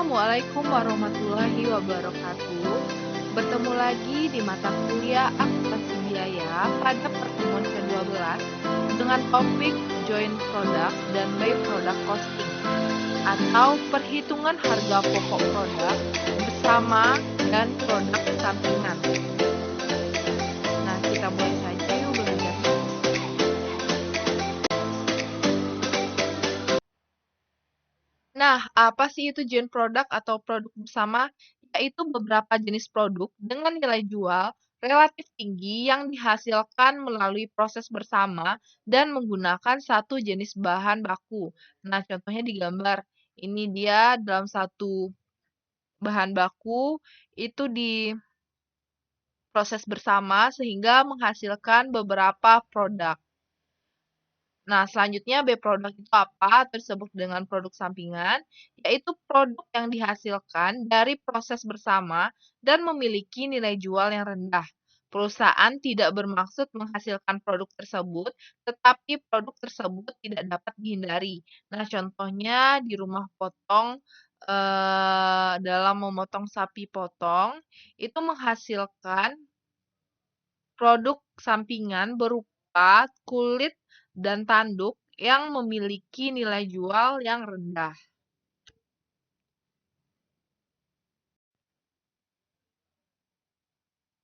Assalamualaikum warahmatullahi wabarakatuh. Bertemu lagi di mata kuliah akuntansi biaya pada pertemuan ke-12 dengan topik Joint Product dan By Product Costing atau perhitungan harga pokok produk bersama dan produk sampingan. Nah, kita mulai saja yuk belajarnya. Nah, apa sih itu joint product atau produk bersama? Yaitu beberapa jenis produk dengan nilai jual relatif tinggi yang dihasilkan melalui proses bersama dan menggunakan satu jenis bahan baku. Nah, contohnya di gambar. Ini dia dalam satu bahan baku itu diproses bersama sehingga menghasilkan beberapa produk. Nah, selanjutnya B product itu apa? Atau disebut dengan produk sampingan, yaitu produk yang dihasilkan dari proses bersama dan memiliki nilai jual yang rendah. Perusahaan tidak bermaksud menghasilkan produk tersebut, tetapi produk tersebut tidak dapat dihindari. Nah, contohnya di rumah potong, dalam memotong sapi potong, itu menghasilkan produk sampingan berupa kulit dan tanduk yang memiliki nilai jual yang rendah.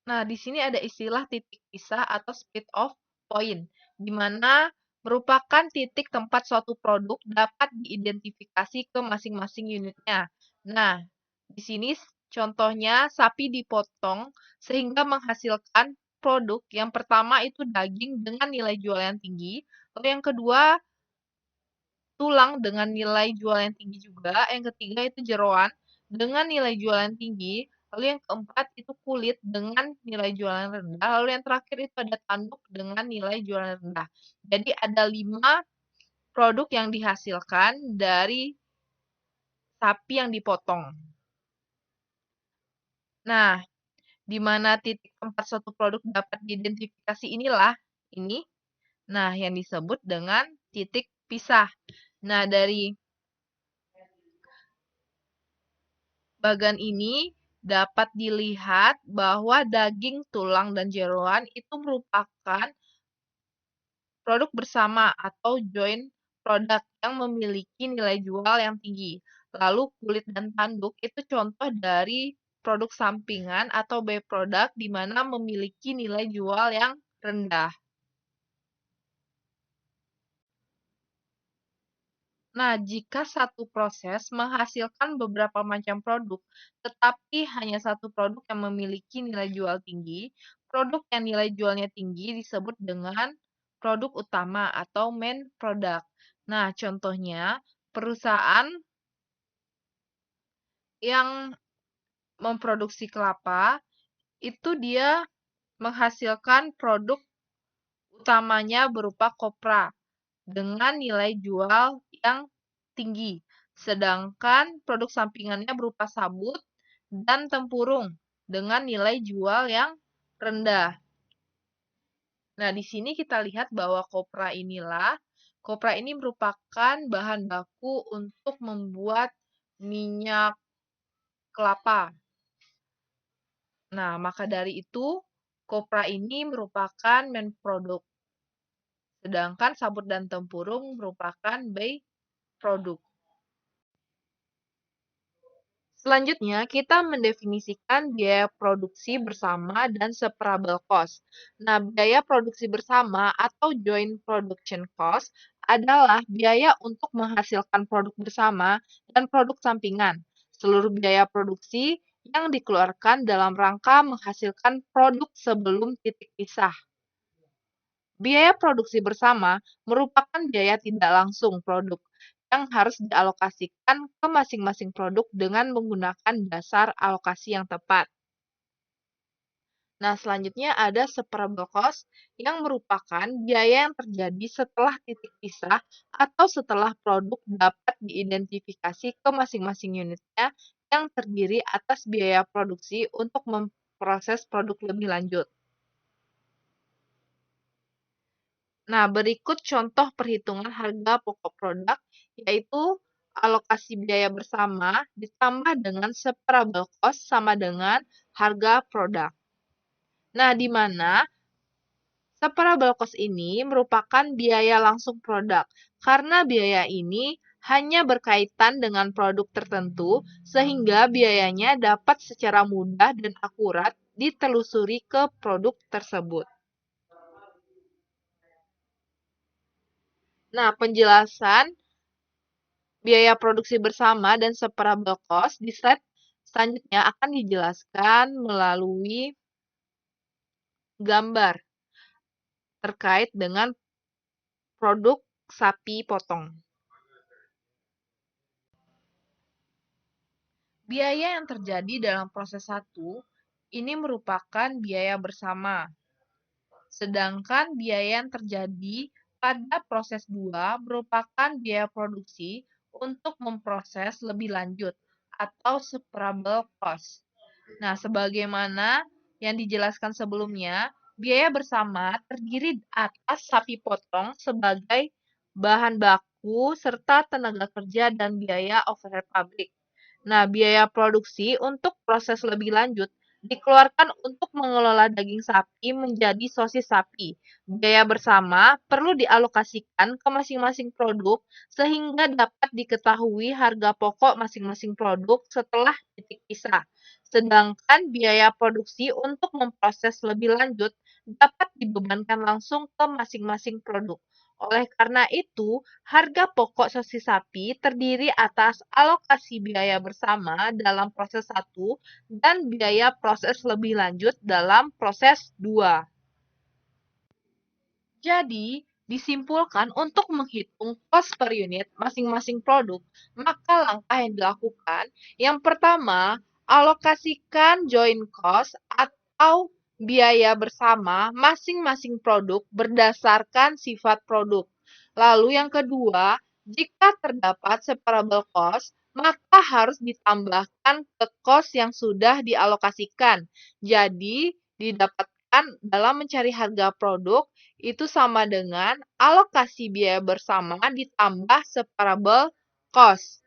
Nah, di sini ada istilah titik pisah atau split off point, di mana merupakan titik tempat suatu produk dapat diidentifikasi ke masing-masing unitnya. Nah, di sini contohnya sapi dipotong sehingga menghasilkan produk yang pertama itu daging dengan nilai jual yang tinggi, lalu yang kedua tulang dengan nilai jual yang tinggi juga, yang ketiga itu jeroan dengan nilai jual yang tinggi, lalu yang keempat itu kulit dengan nilai jual yang rendah, lalu yang terakhir itu ada tanduk dengan nilai jual yang rendah. Jadi ada 5 produk yang dihasilkan dari sapi yang dipotong. Nah, di mana titik tempat suatu produk dapat diidentifikasi inilah ini. Nah, yang disebut dengan titik pisah. Nah, dari bagan ini dapat dilihat bahwa daging, tulang, dan jeroan itu merupakan produk bersama atau joint product yang memiliki nilai jual yang tinggi. Lalu kulit dan tanduk itu contoh dari produk sampingan atau byproduct di mana memiliki nilai jual yang rendah. Nah, jika satu proses menghasilkan beberapa macam produk, tetapi hanya satu produk yang memiliki nilai jual tinggi, produk yang nilai jualnya tinggi disebut dengan produk utama atau main product. Nah, contohnya perusahaan yang memproduksi kelapa itu dia menghasilkan produk utamanya berupa kopra dengan nilai jual yang tinggi. Sedangkan produk sampingannya berupa sabut dan tempurung dengan nilai jual yang rendah. Nah, di sini kita lihat bahwa kopra ini merupakan bahan baku untuk membuat minyak kelapa. Nah, maka dari itu, kopra ini merupakan main produk. Sedangkan sabut dan tempurung merupakan by produk. Selanjutnya, kita mendefinisikan biaya produksi bersama dan separable cost. Nah, biaya produksi bersama atau joint production cost adalah biaya untuk menghasilkan produk bersama dan produk sampingan. Seluruh biaya produksi yang dikeluarkan dalam rangka menghasilkan produk sebelum titik pisah. Biaya produksi bersama merupakan biaya tidak langsung produk yang harus dialokasikan ke masing-masing produk dengan menggunakan dasar alokasi yang tepat. Nah, selanjutnya ada separable cost yang merupakan biaya yang terjadi setelah titik pisah atau setelah produk dapat diidentifikasi ke masing-masing unitnya yang terdiri atas biaya produksi untuk memproses produk lebih lanjut. Nah, berikut contoh perhitungan harga pokok produk, yaitu alokasi biaya bersama ditambah dengan separable cost sama dengan harga produk. Nah, di mana separable cost ini merupakan biaya langsung produk, karena biaya ini hanya berkaitan dengan produk tertentu, sehingga biayanya dapat secara mudah dan akurat ditelusuri ke produk tersebut. Nah, penjelasan biaya produksi bersama dan separable cost di slide selanjutnya akan dijelaskan melalui gambar terkait dengan produk sapi potong. Biaya yang terjadi dalam proses satu ini merupakan biaya bersama. Sedangkan biaya yang terjadi pada proses 2 merupakan biaya produksi untuk memproses lebih lanjut atau separable cost. Nah, sebagaimana yang dijelaskan sebelumnya, biaya bersama terdiri atas sapi potong sebagai bahan baku serta tenaga kerja dan biaya overhead pabrik. Nah, biaya produksi untuk proses lebih lanjut dikeluarkan untuk mengelola daging sapi menjadi sosis sapi. Biaya bersama perlu dialokasikan ke masing-masing produk sehingga dapat diketahui harga pokok masing-masing produk setelah titik pisah. Sedangkan biaya produksi untuk memproses lebih lanjut dapat dibebankan langsung ke masing-masing produk. Oleh karena itu, harga pokok sosis sapi terdiri atas alokasi biaya bersama dalam proses 1 dan biaya proses lebih lanjut dalam proses 2. Jadi, disimpulkan untuk menghitung cost per unit masing-masing produk, maka langkah yang dilakukan, yang pertama, alokasikan joint cost atau biaya bersama masing-masing produk berdasarkan sifat produk. Lalu yang kedua, jika terdapat separable cost, maka harus ditambahkan ke cost yang sudah dialokasikan. Jadi, didapatkan dalam mencari harga produk itu sama dengan alokasi biaya bersama ditambah separable cost.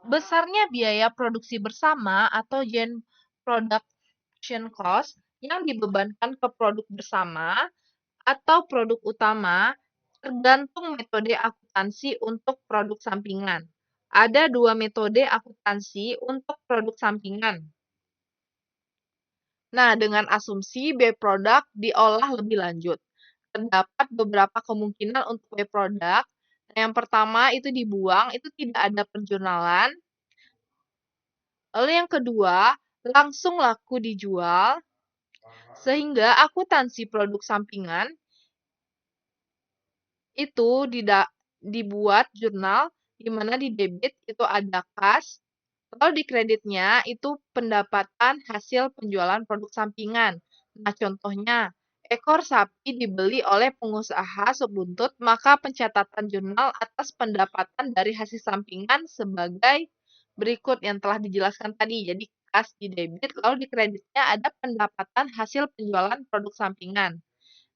Besarnya biaya produksi bersama atau joint production cost yang dibebankan ke produk bersama atau produk utama tergantung metode akuntansi untuk produk sampingan. Ada dua metode akuntansi untuk produk sampingan. Nah, dengan asumsi by-product diolah lebih lanjut. Terdapat beberapa kemungkinan untuk by-product. Yang pertama itu dibuang, itu tidak ada penjurnalan. Lalu yang kedua, langsung laku dijual, sehingga akuntansi produk sampingan itu dibuat jurnal di mana di debit itu ada kas, lalu di kreditnya itu pendapatan hasil penjualan produk sampingan. Nah, contohnya, ekor sapi dibeli oleh pengusaha sebuntut, maka pencatatan jurnal atas pendapatan dari hasil sampingan sebagai berikut yang telah dijelaskan tadi. Jadi, kas di debit, lalu di kreditnya ada pendapatan hasil penjualan produk sampingan.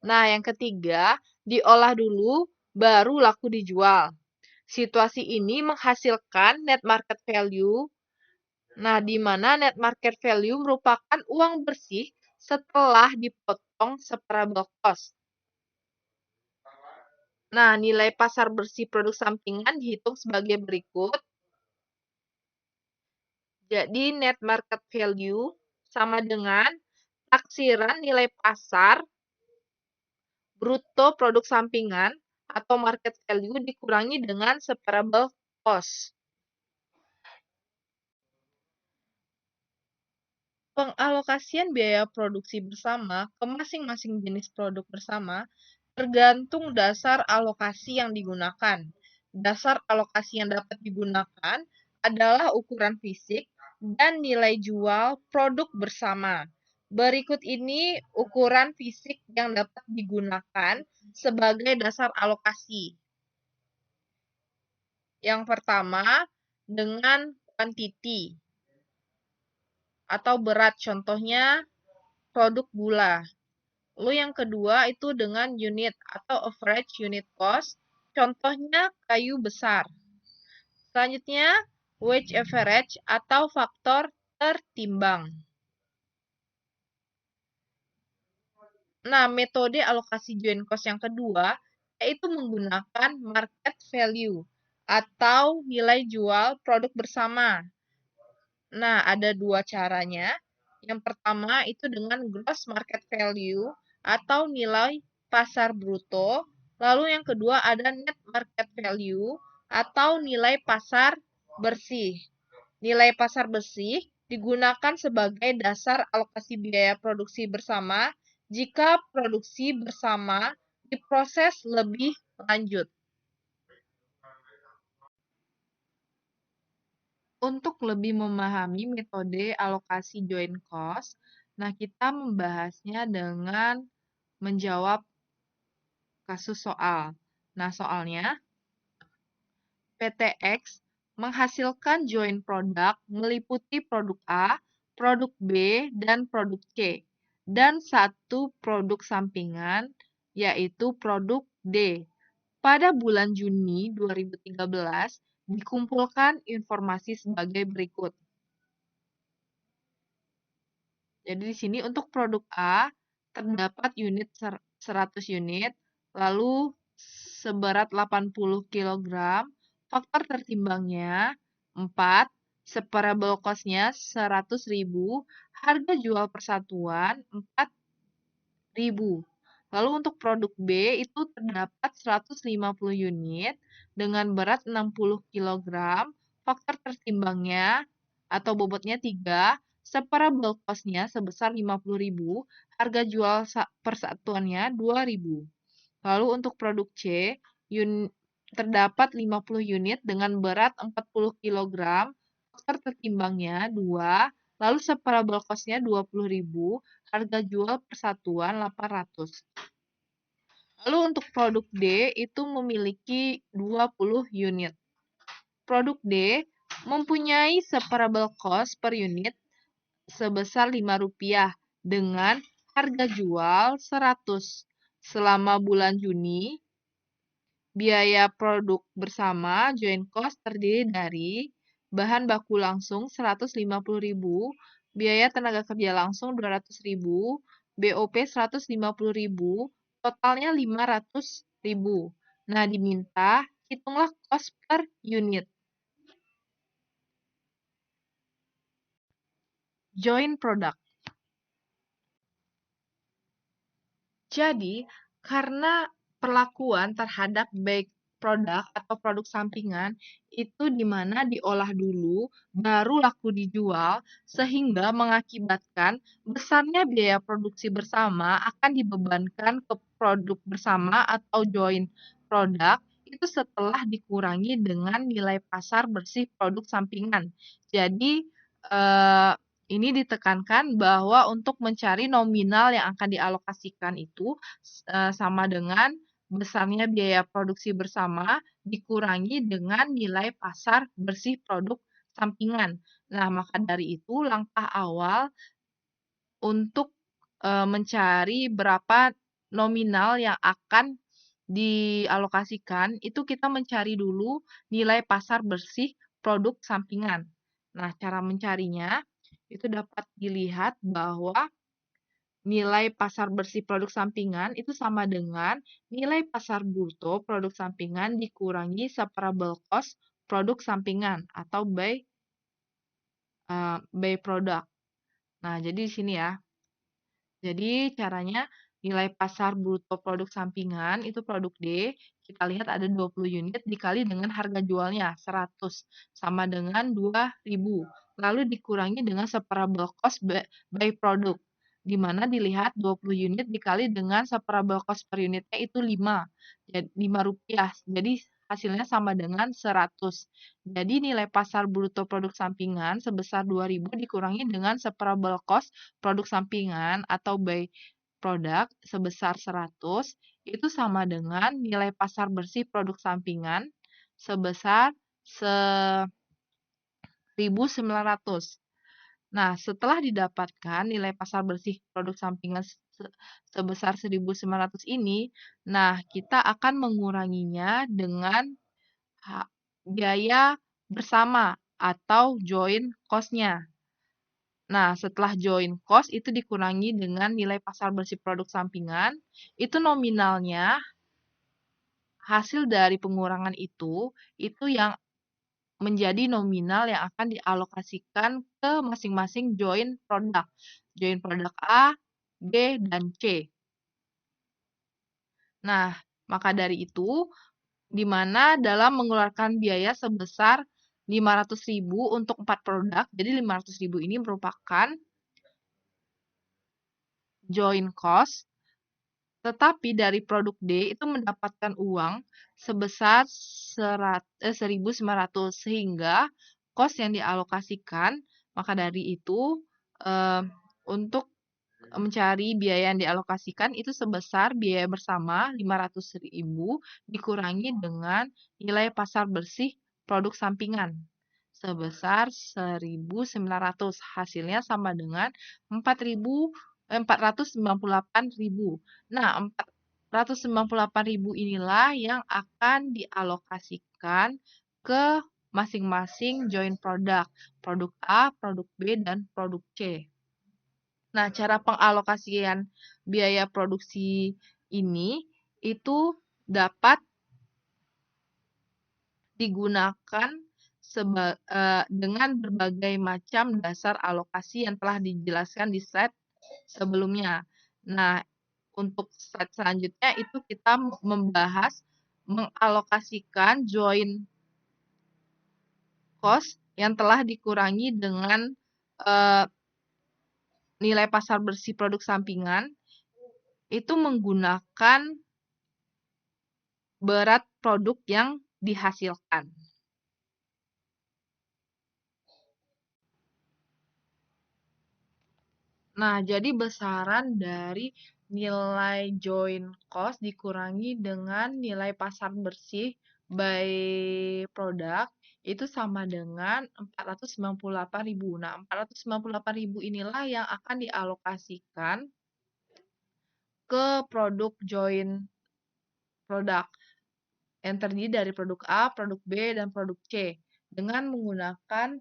Nah, yang ketiga, diolah dulu, baru laku dijual. Situasi ini menghasilkan net market value. Nah, di mana net market value merupakan uang bersih setelah dipotong separable cost. Nah, nilai pasar bersih produk sampingan dihitung sebagai berikut. Jadi, net market value sama dengan taksiran nilai pasar bruto produk sampingan atau market value dikurangi dengan separable cost. Pengalokasian biaya produksi bersama ke masing-masing jenis produk bersama tergantung dasar alokasi yang digunakan. Dasar alokasi yang dapat digunakan adalah ukuran fisik dan nilai jual produk bersama. Berikut ini ukuran fisik yang dapat digunakan sebagai dasar alokasi. Yang pertama, dengan quantity atau berat, contohnya produk gula. Lalu yang kedua itu dengan unit atau average unit cost. Contohnya kayu besar. Selanjutnya, wage average atau faktor tertimbang. Nah, metode alokasi joint cost yang kedua yaitu menggunakan market value atau nilai jual produk bersama. Nah, ada dua caranya. Yang pertama itu dengan gross market value atau nilai pasar bruto. Lalu yang kedua ada net market value atau nilai pasar bersih. Nilai pasar bersih digunakan sebagai dasar alokasi biaya produksi bersama jika produksi bersama diproses lebih lanjut. Untuk lebih memahami metode alokasi joint cost, nah kita membahasnya dengan menjawab kasus soal. Nah, soalnya PTX menghasilkan joint product meliputi produk A, produk B, dan produk C, dan satu produk sampingan, yaitu produk D. Pada bulan Juni 2013, dikumpulkan informasi sebagai berikut. Jadi di sini untuk produk A terdapat unit 100 unit, lalu seberat 80 kg, faktor tertimbangnya 4, separable cost-nya 100.000, harga jual persatuan 4.000. Lalu untuk produk B itu terdapat 150 unit dengan berat 60 kg, faktor tertimbangnya atau bobotnya 3, separable cost-nya sebesar 50.000, harga jual persatuannya 2.000. Lalu untuk produk C, terdapat 50 unit dengan berat 40 kg, faktor tertimbangnya 2, lalu separable cost-nya 20.000, harga jual persatuan 800. Lalu untuk produk D itu memiliki 20 unit. Produk D mempunyai separable cost per unit sebesar Rp5 dengan harga jual 100. Selama bulan Juni, biaya produk bersama joint cost terdiri dari bahan baku langsung 150.000, biaya tenaga kerja langsung 200.000, BOP 150.000, totalnya 500.000. Nah, diminta hitunglah cost per unit. Joint product. Jadi, karena perlakuan terhadap baik produk atau produk sampingan itu di mana diolah dulu baru laku dijual sehingga mengakibatkan besarnya biaya produksi bersama akan dibebankan ke produk bersama atau joint product itu setelah dikurangi dengan nilai pasar bersih produk sampingan. Jadi, ini ditekankan bahwa untuk mencari nominal yang akan dialokasikan itu sama dengan besarnya biaya produksi bersama dikurangi dengan nilai pasar bersih produk sampingan. Nah, maka dari itu langkah awal untuk mencari berapa nominal yang akan dialokasikan, itu kita mencari dulu nilai pasar bersih produk sampingan. Nah, cara mencarinya itu dapat dilihat bahwa nilai pasar bersih produk sampingan itu sama dengan nilai pasar bruto produk sampingan dikurangi separable cost produk sampingan atau by product. Nah, jadi di sini ya. Jadi caranya nilai pasar bruto produk sampingan itu produk D, kita lihat ada 20 unit dikali dengan harga jualnya 100 sama dengan 2.000. Lalu dikurangi dengan separable cost by product, di mana dilihat 20 unit dikali dengan separable cost per unitnya itu 5, jadi Rp5. Jadi hasilnya sama dengan 100. Jadi nilai pasar bruto produk sampingan sebesar 2.000 dikurangi dengan separable cost produk sampingan atau by product sebesar 100 itu sama dengan nilai pasar bersih produk sampingan sebesar 1.900. Nah, setelah didapatkan nilai pasar bersih produk sampingan sebesar 1.900 ini, nah kita akan menguranginya dengan biaya bersama atau join cost-nya. Nah, setelah join cost itu dikurangi dengan nilai pasar bersih produk sampingan, itu nominalnya hasil dari pengurangan itu yang menjadi nominal yang akan dialokasikan ke masing-masing join produk. Join produk A, B, dan C. Nah, maka dari itu, di mana dalam mengeluarkan biaya sebesar 500.000 untuk 4 produk, jadi 500.000 ini merupakan join cost, tetapi dari produk D itu mendapatkan uang sebesar 1.900 sehingga cost yang dialokasikan, maka dari itu untuk mencari biaya yang dialokasikan itu sebesar biaya bersama 500.000 dikurangi dengan nilai pasar bersih produk sampingan sebesar 1.900. Hasilnya sama dengan 498.000. Nah, 498.000 inilah yang akan dialokasikan ke masing-masing join produk. Produk A, produk B, dan produk C. Nah, cara pengalokasian biaya produksi ini itu dapat digunakan dengan berbagai macam dasar alokasi yang telah dijelaskan di slide sebelumnya. Nah, untuk slide selanjutnya itu kita membahas mengalokasikan join cost yang telah dikurangi dengan nilai pasar bersih produk sampingan itu menggunakan berat produk yang dihasilkan. Nah, jadi besaran dari nilai join cost dikurangi dengan nilai pasar bersih by produk itu sama dengan 498.000. Nah, 498.000 inilah yang akan dialokasikan ke produk join produk yang terdiri dari produk A, produk B, dan produk C dengan menggunakan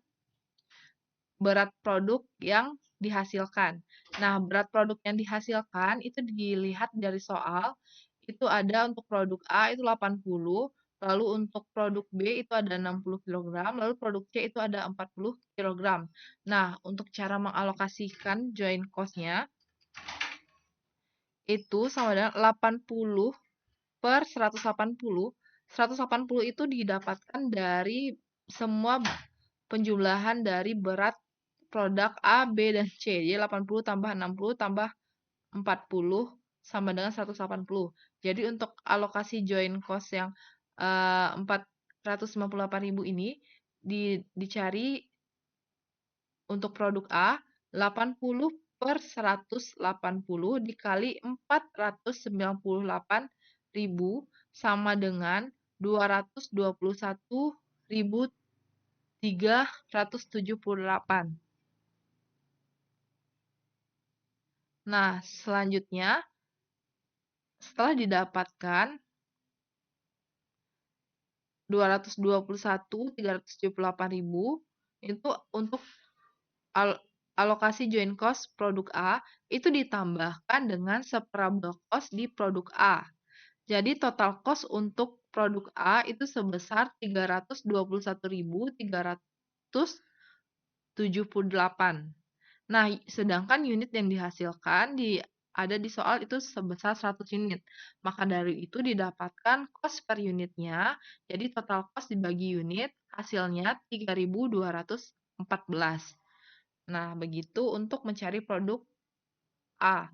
berat produk yang dihasilkan. Nah, berat produk yang dihasilkan itu dilihat dari soal, itu ada untuk produk A itu 80, lalu untuk produk B itu ada 60 kg, lalu produk C itu ada 40 kg. Nah, untuk cara mengalokasikan join cost-nya, itu sama dengan 80 per 180. 180 itu didapatkan dari semua penjumlahan dari berat produk A, B, dan C. Jadi 80 tambah 60 tambah 40 sama dengan 180. Jadi untuk alokasi join cost yang 498.000 ini dicari untuk produk A 80 per 180 dikali 498.000 sama dengan 221.378. Nah, selanjutnya setelah didapatkan 221.378.000 itu untuk alokasi join cost produk A itu ditambahkan dengan separable cost di produk A. Jadi total cost untuk produk A itu sebesar 321.378. Nah, sedangkan unit yang dihasilkan ada di soal itu sebesar 100 unit. Maka dari itu didapatkan cost per unitnya, jadi total cost dibagi unit, hasilnya 3.214. Nah, begitu untuk mencari produk A,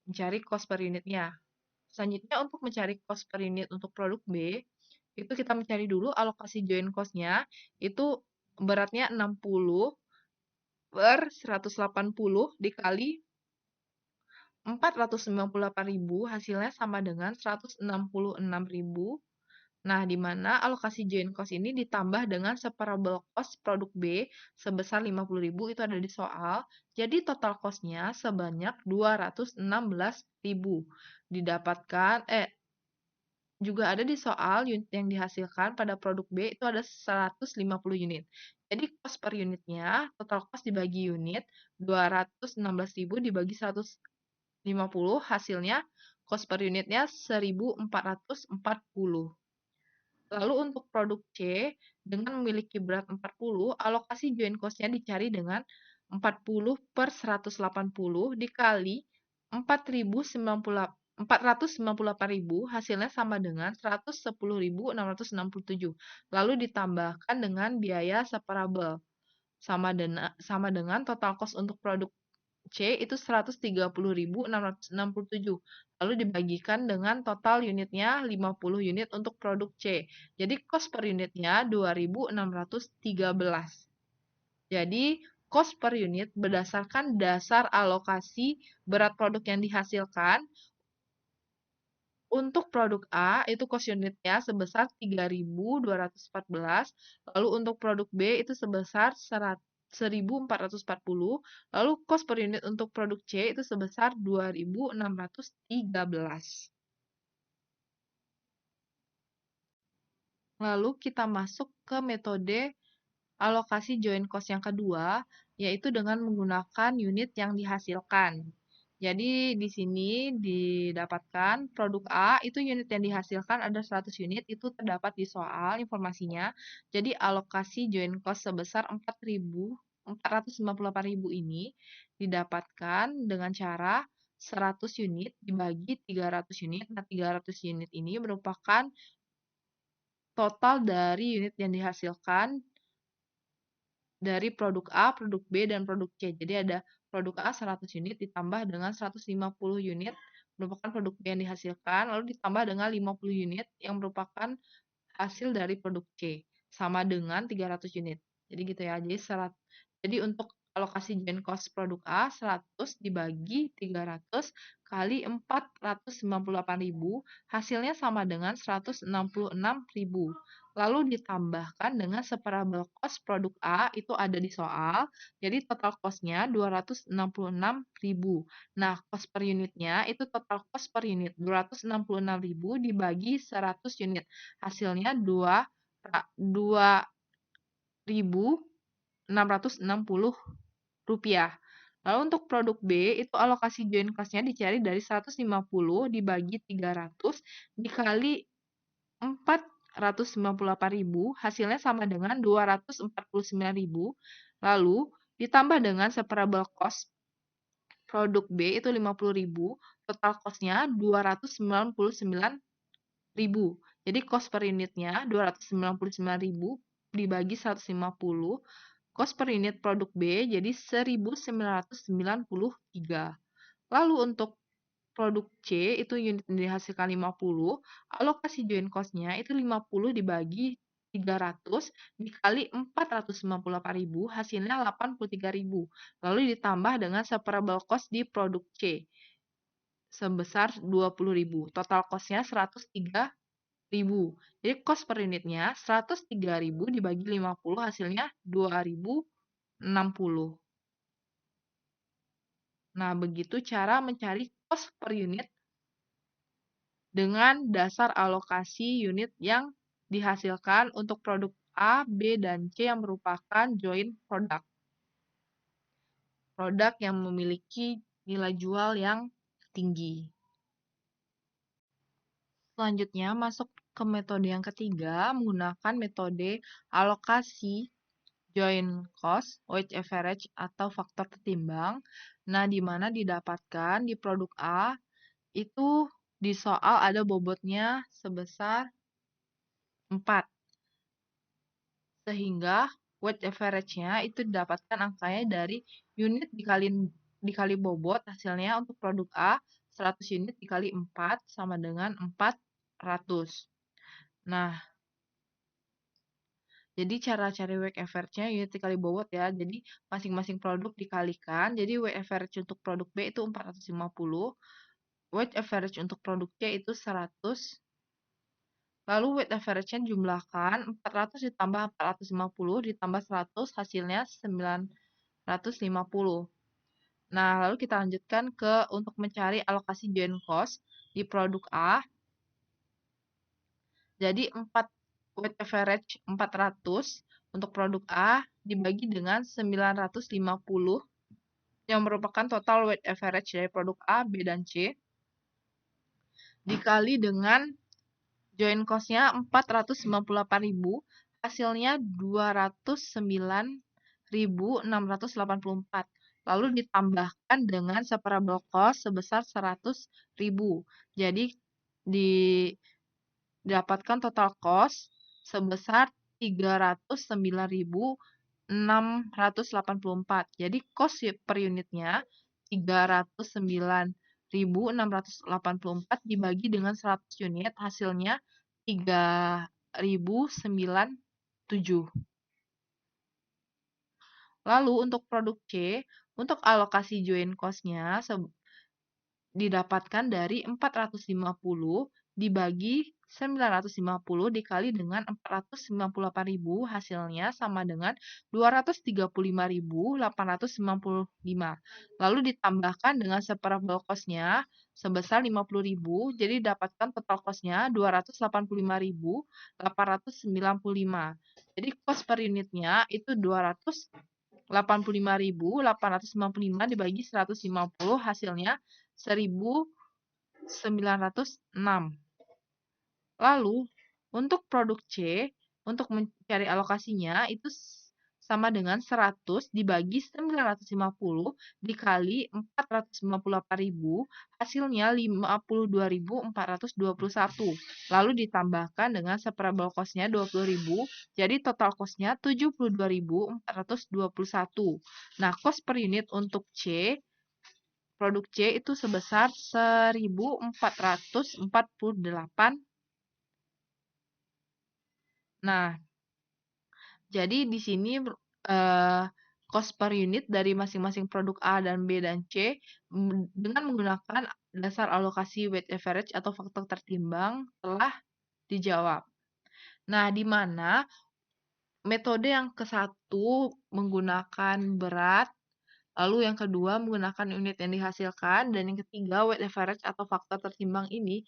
mencari cost per unitnya. Selanjutnya untuk mencari cost per unit untuk produk B, itu kita mencari dulu alokasi join cost-nya, itu beratnya 60 per 180 dikali 498.000 hasilnya sama dengan 166.000. Nah, di mana alokasi joint cost ini ditambah dengan separable cost produk B sebesar 50.000 itu ada di soal. Jadi total cost-nya sebanyak 216.000. Didapatkan juga ada di soal unit yang dihasilkan pada produk B itu ada 150 unit. Jadi cost per unitnya, total cost dibagi unit, 216.000 dibagi 150, hasilnya cost per unitnya 1.440. Lalu untuk produk C, dengan memiliki berat 40, alokasi joint cost-nya dicari dengan 40 per 180 dikali 498.000, hasilnya sama dengan 110.667. Lalu ditambahkan dengan biaya separabel, sama dengan total cost untuk produk C itu 130.667. Lalu dibagikan dengan total unitnya 50 unit untuk produk C. Jadi cost per unitnya 2.613. Jadi cost per unit berdasarkan dasar alokasi berat produk yang dihasilkan. Untuk produk A itu cost unitnya sebesar 3.214, lalu untuk produk B itu sebesar 1.440, lalu cost per unit untuk produk C itu sebesar 2.613. Lalu kita masuk ke metode alokasi joint cost yang kedua, yaitu dengan menggunakan unit yang dihasilkan. Jadi di sini didapatkan produk A itu unit yang dihasilkan ada 100 unit, itu terdapat di soal informasinya. Jadi alokasi joint cost sebesar 458.000 ini didapatkan dengan cara 100 unit dibagi 300 unit. Nah, 300 unit ini merupakan total dari unit yang dihasilkan dari produk A, produk B, dan produk C. Jadi ada produk A 100 unit ditambah dengan 150 unit merupakan produk B yang dihasilkan, lalu ditambah dengan 50 unit yang merupakan hasil dari produk C, sama dengan 300 unit. Jadi gitu ya. Jadi untuk alokasi joint cost produk A 100 dibagi 300 kali 498.000, hasilnya sama dengan 166.000. Lalu ditambahkan dengan separable cost produk A itu ada di soal, jadi total cost-nya 266.000. Nah, cost per unitnya itu total cost per unit 266.000 dibagi 100 unit. Hasilnya 2.660 rupiah. Lalu untuk produk B itu alokasi joint cost-nya dicari dari 150 dibagi 300 dikali 498.000, hasilnya sama dengan 249.000. Lalu ditambah dengan separable cost produk B itu 50.000, total cost-nya 299.000. Jadi cost per unitnya 299.000 dibagi 150, cost per unit produk B jadi 1.993. Lalu untuk produk C itu unit yang dihasilkan 50, alokasi joint cost-nya itu 50 dibagi 300 dikali 498.000, hasilnya 83.000. Lalu ditambah dengan separable cost di produk C sebesar 20.000. Total cost-nya 103.000. Jadi cost per unitnya 103.000 dibagi 50 hasilnya 2.060. Nah, begitu cara mencari cost per unit dengan dasar alokasi unit yang dihasilkan untuk produk A, B, dan C yang merupakan joint product. Produk yang memiliki nilai jual yang tinggi. Selanjutnya masuk ke metode yang ketiga menggunakan metode alokasi joint cost, weighted average, atau faktor tertimbang. Nah, di mana didapatkan di produk A itu di soal ada bobotnya sebesar 4. Sehingga weighted average-nya itu didapatkan angkanya dari unit dikali bobot, hasilnya untuk produk A 100 unit dikali 4 sama dengan 400. Nah, jadi cara cari weighted average-nya unit dikali bobot ya. Jadi masing-masing produk dikalikan. Jadi weighted average untuk produk B itu 450. Weighted average untuk produk C itu 100. Lalu weight average-nya jumlahkan 400 ditambah 450 ditambah 100 hasilnya 950. Nah, lalu kita lanjutkan ke untuk mencari alokasi joint cost di produk A. Jadi 4 weight average 400 untuk produk A dibagi dengan 950 yang merupakan total weight average dari produk A, B, dan C dikali dengan joint cost-nya 498.000, hasilnya 209.684. Lalu ditambahkan dengan separable cost sebesar 100.000. Jadi didapatkan total cost sebesar 309.684. Jadi cost per unitnya 309.684 dibagi dengan 100 unit, hasilnya 3.097. Lalu untuk produk C, untuk alokasi joint cost-nya didapatkan dari 450 dibagi 950 dikali dengan 498.000, hasilnya sama dengan 235.895. Lalu ditambahkan dengan separable cost-nya sebesar 50.000, jadi dapatkan total cost-nya 285.895. Jadi cost per unitnya itu 285.895 dibagi 150, hasilnya 1.906. Lalu, untuk produk C, untuk mencari alokasinya itu sama dengan 100 dibagi 950 dikali 498.000, hasilnya 52.421. Lalu ditambahkan dengan separable cost-nya 20.000, jadi total cost-nya 72.421. Nah, cost per unit untuk C, produk C itu sebesar 1.448. Nah, jadi di sini cost per unit dari masing-masing produk A dan B dan C dengan menggunakan dasar alokasi weight average atau faktor tertimbang telah dijawab. Nah, di mana metode yang ke-1 menggunakan berat, lalu yang kedua menggunakan unit yang dihasilkan, dan yang ketiga weight average atau faktor tertimbang ini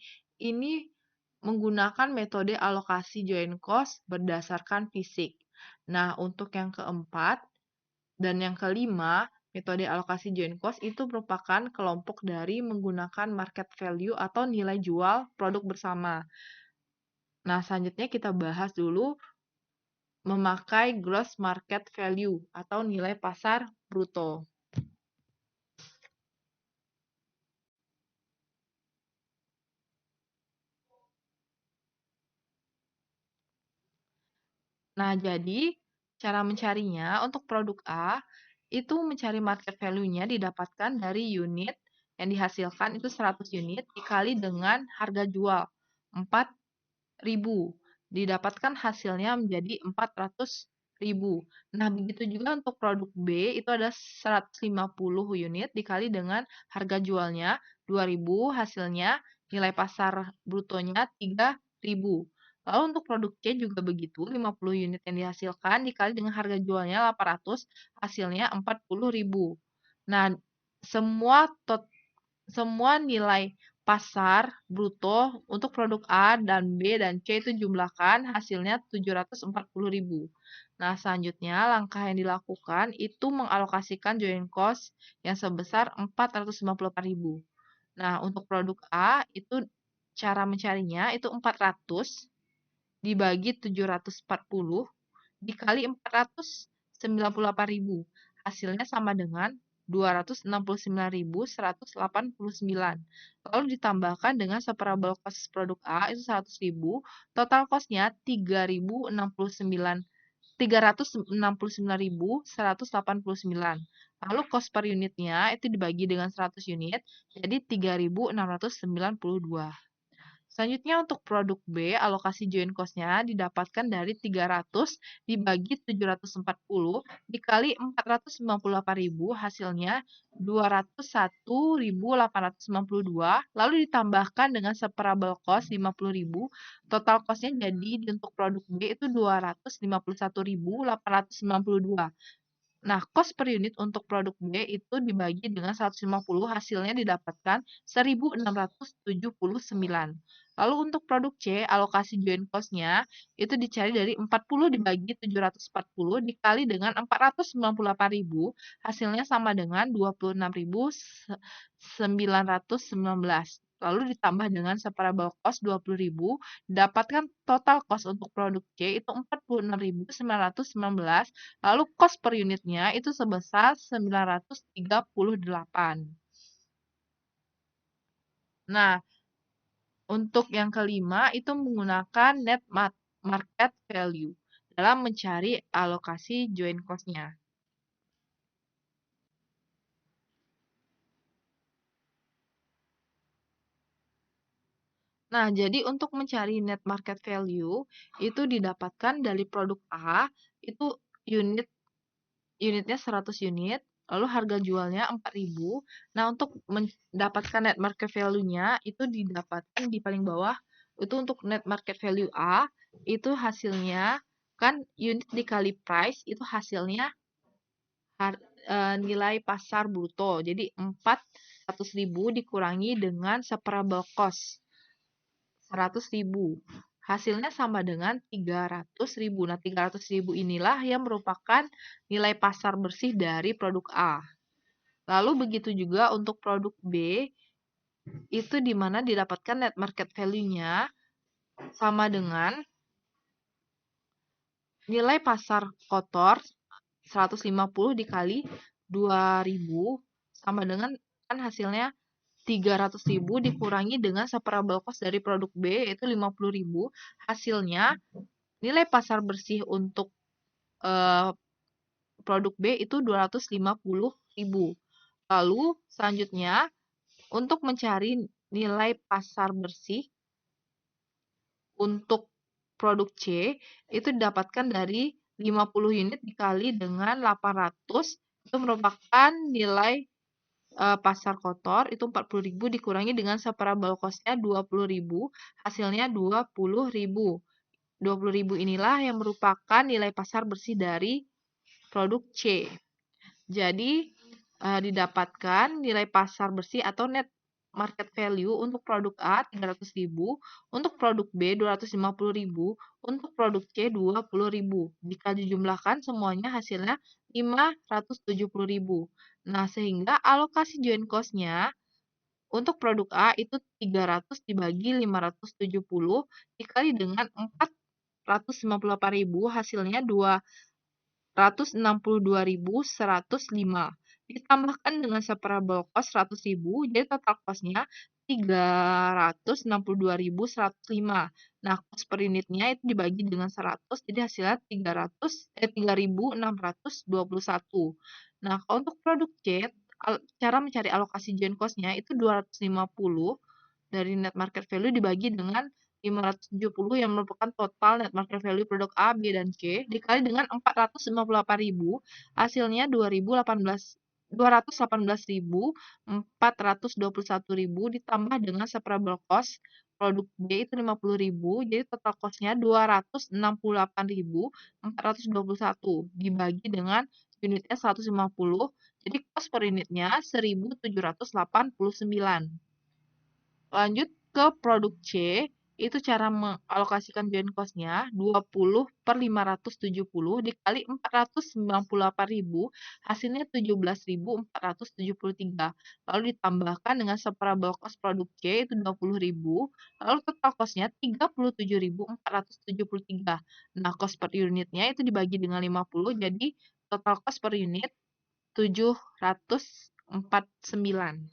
menggunakan metode alokasi joint cost berdasarkan fisik. Nah, untuk yang keempat dan yang kelima, metode alokasi joint cost itu merupakan kelompok dari menggunakan market value atau nilai jual produk bersama. Nah, selanjutnya kita bahas dulu memakai gross market value atau nilai pasar bruto. Nah, jadi cara mencarinya untuk produk A itu mencari market value-nya didapatkan dari unit yang dihasilkan itu 100 unit dikali dengan harga jual 4.000. Didapatkan hasilnya menjadi 400.000. Nah, begitu juga untuk produk B itu ada 150 unit dikali dengan harga jualnya 2.000, hasilnya nilai pasar brutonya 3.000. Lalu untuk produk C juga begitu, 50 unit yang dihasilkan dikali dengan harga jualnya 800, hasilnya 40.000. Nah, semua nilai pasar bruto untuk produk A dan B dan C itu jumlahkan, hasilnya 740.000. Nah, selanjutnya langkah yang dilakukan itu mengalokasikan joint cost yang sebesar 454.000. Nah, untuk produk A itu cara mencarinya itu 400 dibagi 740 dikali 498.000. Hasilnya sama dengan 269.189. Lalu ditambahkan dengan separable cost produk A itu 100.000, total cost-nya 369.189. Lalu cost per unitnya itu dibagi dengan 100 unit, jadi 3.692. Selanjutnya untuk produk B, alokasi join cost-nya didapatkan dari 300 dibagi 740 dikali 498.000 hasilnya 201.892 lalu ditambahkan dengan separable cost 50.000, total cost-nya jadi untuk produk B itu 251.892. Nah, cost per unit untuk produk B itu dibagi dengan 150, hasilnya didapatkan 1.679. Lalu untuk produk C, alokasi join cost-nya itu dicari dari 40 dibagi 740 dikali dengan 498.000, hasilnya sama dengan 26.919. Lalu ditambah dengan separable cost 20.000, dapatkan total cost untuk produk C itu 46.919. Lalu cost per unitnya itu sebesar 938. Nah, untuk yang kelima itu menggunakan net market value dalam mencari alokasi join cost-nya. Nah, jadi untuk mencari net market value itu didapatkan dari produk A, itu unitnya 100 unit, lalu harga jualnya 4.000. Nah, untuk mendapatkan net market value-nya itu didapatkan di paling bawah. Itu untuk net market value A, itu hasilnya kan unit dikali price itu hasilnya nilai pasar bruto. Jadi 400.000 dikurangi dengan separable cost 100.000. Hasilnya sama dengan 300.000. Nah, 300.000 inilah yang merupakan nilai pasar bersih dari produk A. Lalu begitu juga untuk produk B, itu di mana didapatkan net market value-nya sama dengan nilai pasar kotor 150 dikali 2.000 sama dengan kan hasilnya 300.000 dikurangi dengan separable cost dari produk B yaitu 50.000. Hasilnya nilai pasar bersih untuk produk B itu 250.000. Lalu selanjutnya untuk mencari nilai pasar bersih untuk produk C itu didapatkan dari 50 unit dikali dengan 800 itu merupakan nilai pasar kotor itu 40.000 dikurangi dengan separable cost-nya 20.000, hasilnya 20.000. 20.000 inilah yang merupakan nilai pasar bersih dari produk C. Jadi, didapatkan nilai pasar bersih atau net market value untuk produk A 300.000, untuk produk B 250.000, untuk produk C 20.000. Jika dijumlahkan semuanya hasilnya 570.000. Nah, sehingga alokasi join cost-nya untuk produk A itu 300 dibagi 570 dikali dengan 458.000 hasilnya 262.105. Ditambahkan dengan separable cost 100.000, jadi total cost-nya 362.105. Nah, cost per unitnya itu dibagi dengan 100, jadi hasilnya 3.621. Nah, kalau untuk produk C, cara mencari alokasi join cost-nya itu 250 dari net market value dibagi dengan 570 yang merupakan total net market value produk A, B, dan C dikali dengan 458.000 hasilnya 218.421.000 ditambah dengan separable cost produk B itu 50.000 jadi total cost-nya 268.421 dibagi dengan unitnya 150 jadi cost per unitnya 1.789. Lanjut ke produk C, itu cara mengalokasikan join cost-nya 20/570 dikali 498.000, hasilnya 17.473. Lalu ditambahkan dengan separable cost produk C itu 20.000, lalu total cost-nya 37.473. Nah, cost per unitnya itu dibagi dengan 50, jadi total cost per unit 749.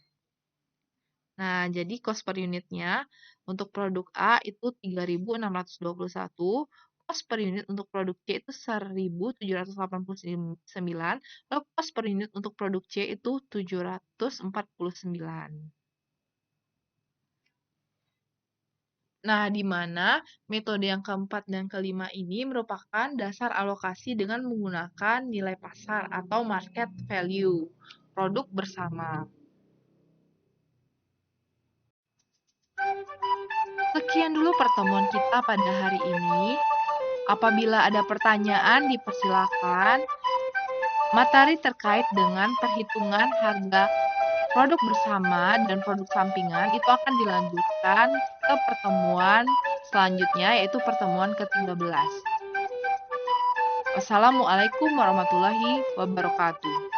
Nah, jadi cost per unitnya untuk produk A itu 3.621, cost per unit untuk produk C itu 1.789, lalu cost per unit untuk produk C itu 749. Nah, di mana metode yang keempat dan kelima ini merupakan dasar alokasi dengan menggunakan nilai pasar atau market value produk bersama. Sekian dulu pertemuan kita pada hari ini. Apabila ada pertanyaan, dipersilakan. Materi terkait dengan perhitungan harga produk bersama dan produk sampingan itu akan dilanjutkan ke pertemuan selanjutnya, yaitu pertemuan ke-13. Wassalamualaikum warahmatullahi wabarakatuh.